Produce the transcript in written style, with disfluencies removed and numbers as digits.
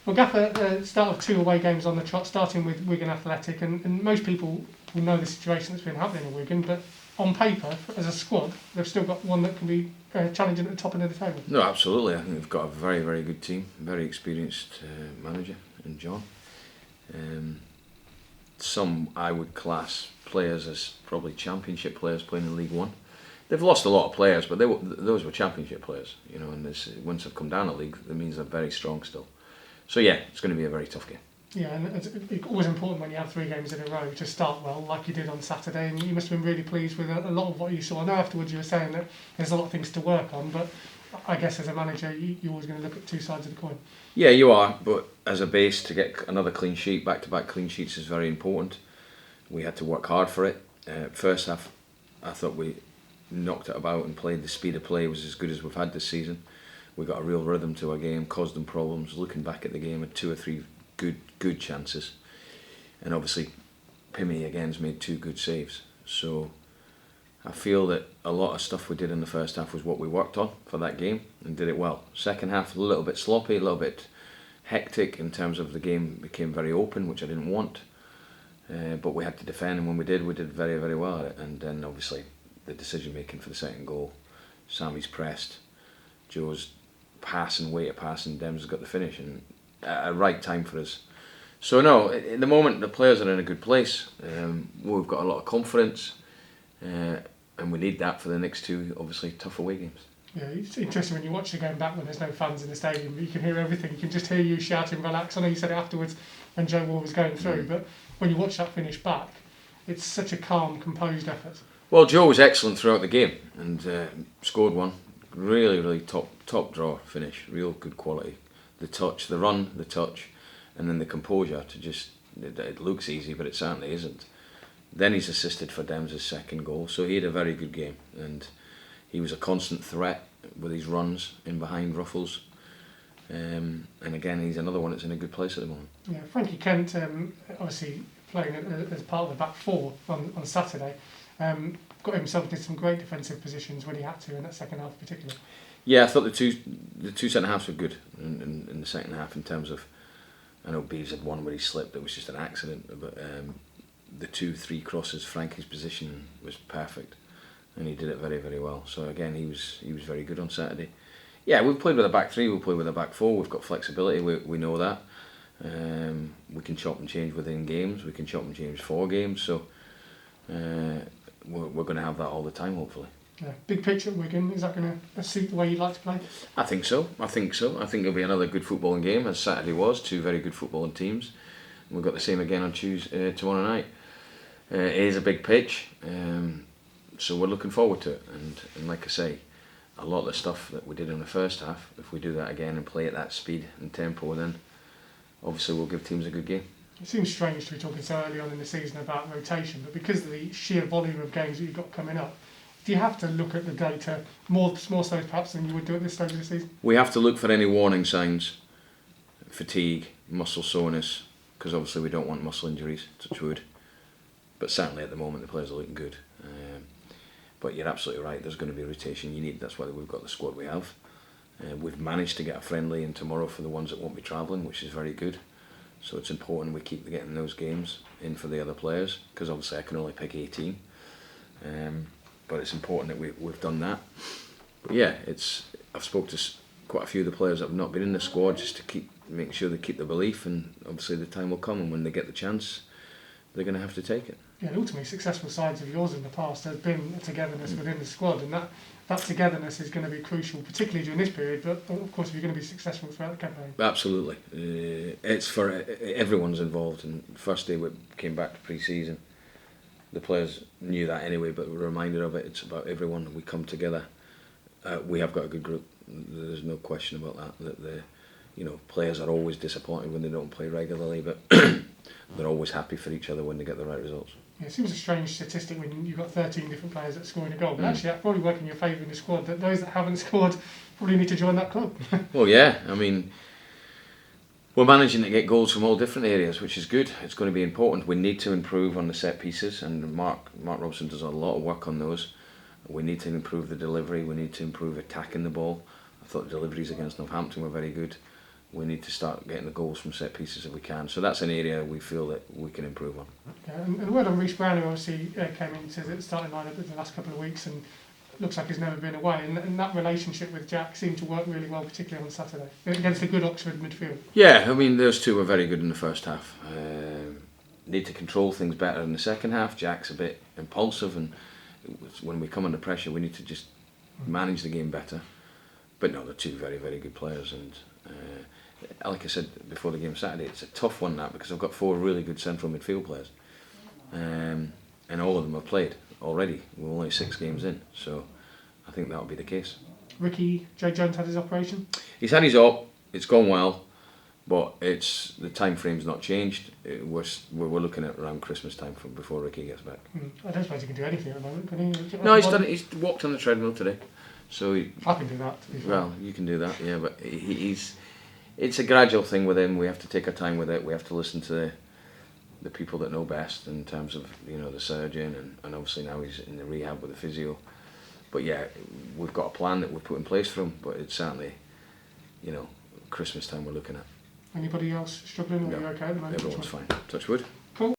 Well, Gaffer, start of 2 away games on the trot, starting with Wigan Athletic, and most people will know the situation that's been happening in Wigan, but on paper, as a squad, they've still got one that can be challenging at the top end of the table. No, absolutely. I think they've got a very, very good team, very experienced manager in John. Some I would class players as probably championship players playing in League One. They've lost a lot of players, but those were championship players, you know. And once they've come down a league, that means they're very strong still. So yeah, it's going to be a very tough game. Yeah, and it's always important when you have 3 games in a row to start well, like you did on Saturday, and you must have been really pleased with a lot of what you saw. I know afterwards you were saying that there's a lot of things to work on, but I guess as a manager, you're always going to look at 2 sides of the coin. Yeah, you are, but as a base, to get another clean sheet, back-to-back clean sheets is very important. We had to work hard for it. First half, I thought we knocked it about and played. The speed of play was as good as we've had this season. We got a real rhythm to our game, caused them problems. Looking back at the game, had 2 or 3 good chances, and obviously Pimmy again's made 2 good saves. So I feel that a lot of stuff we did in the first half was what we worked on for that game and did it well. Second half, a little bit sloppy, a little bit hectic in terms of the game became very open, which I didn't want. But we had to defend, and when we did very, very well at it. And then obviously the decision making for the second goal, Sammy's pressed, Joe's pass and way to pass, and Dems has got the finish, and at a right time for us. So no, in the moment the players are in a good place. We've got a lot of confidence, and we need that for the next 2 obviously tough away games. Yeah, it's interesting when you watch the game back when there's no fans in the stadium, but you can hear everything. You can just hear you shouting, relax. I know you said it afterwards when Joe Wall was going through, but when you watch that finish back, it's such a calm, composed effort. Well, Joe was excellent throughout the game and scored one. Really, really top draw finish. Real good quality. The touch, the run, the touch, and then the composure to just, it looks easy, but it certainly isn't. Then he's assisted for Dems' second goal, so he had a very good game, and he was a constant threat with his runs in behind ruffles. And again, he's another one that's in a good place at the moment. Yeah, Frankie Kent, obviously playing as part of the back 4 on Saturday, got himself into some great defensive positions when he had to in that second half particularly. Yeah, I thought the two centre halves were good in the second half in terms of, I know Beeves had one where he slipped, it was just an accident, but the 2-3 crosses, Frankie's position was perfect, and he did it very, very well. So again, he was very good on Saturday. Yeah, we've played with a back 3, we've played with a back 4, we've got flexibility, we know that. We can chop and change within games, we can chop and change for games, so we're going to have that all the time, hopefully. Yeah. Big picture at Wigan, is that going to suit the way you'd like to play? I think so. I think it'll be another good footballing game, as Saturday was. 2 very good footballing teams. We've got the same again on tomorrow night. It is a big pitch, so we're looking forward to it. And like I say, a lot of the stuff that we did in the first half, if we do that again and play at that speed and tempo, then obviously we'll give teams a good game. It seems strange to be talking so early on in the season about rotation, but because of the sheer volume of games that you've got coming up, do you have to look at the data more so perhaps than you would do at this stage of the season? We have to look for any warning signs, fatigue, muscle soreness, because obviously we don't want muscle injuries, touch wood. But certainly at the moment the players are looking good. But you're absolutely right, there's going to be rotation. That's why we've got the squad we have. We've managed to get a friendly in tomorrow for the ones that won't be travelling, which is very good. So it's important we keep getting those games in for the other players, because obviously I can only pick 18. But it's important that we've done that. But yeah, I've spoke to quite a few of the players that have not been in the squad just to make sure they keep the belief, and obviously the time will come, and when they get the chance, they're going to have to take it. Yeah, and ultimately successful sides of yours in the past has been a togetherness within the squad, and that togetherness is going to be crucial, particularly during this period, but of course if you're going to be successful throughout the campaign. Absolutely. It's for everyone's involved, and first day we came back to pre-season, the players knew that anyway, but we're reminded of it. It's about everyone. We come together. We have got a good group. There's no question about that. The players are always disappointed when they don't play regularly, but they're always happy for each other when they get the right results. Yeah, it seems a strange statistic when you've got 13 different players that scoring a goal, but actually that probably work in your favour in the squad, that those that haven't scored probably need to join that club. Well, yeah, I mean, we're managing to get goals from all different areas, which is good. It's going to be important. We need to improve on the set pieces, and Mark Robson does a lot of work on those. We need to improve the delivery. We need to improve attacking the ball. I thought the deliveries against Northampton were very good. we need to start getting the goals from set pieces if we can. So that's an area we feel that we can improve on. Yeah, and the word on Reece Brown, who obviously came into the starting lineup in the last couple of weeks and looks like he's never been away. And that relationship with Jack seemed to work really well, particularly on Saturday against a good Oxford midfield. Yeah, I mean, those two were very good in the first half. Need to control things better in the second half. Jack's a bit impulsive, and when we come under pressure, we need to just manage the game better. But no, they're two very, very good players, and like I said before the game Saturday, it's a tough one that because I've got 4 really good central midfield players, and all of them have played already. We're only 6 games in, so I think that'll be the case. Ricky J Jones had his operation. He's had his op. It's gone well, but it's the time frame's not changed. We're looking at around Christmas time before Ricky gets back. I don't suppose he can do anything at the moment, can he? No, he's done it. He's walked on the treadmill today, so I can do that. To be fair. well, you can do that, yeah. But he's. It's a gradual thing with him. We have to take our time with it. We have to listen to the people that know best in terms of the surgeon, and obviously now he's in the rehab with the physio. But yeah, we've got a plan that we've put in place for him. But it's certainly, Christmas time we're looking at. Anybody else struggling? Or No, are you okay at the moment? everyone's fine. Touch wood. Cool.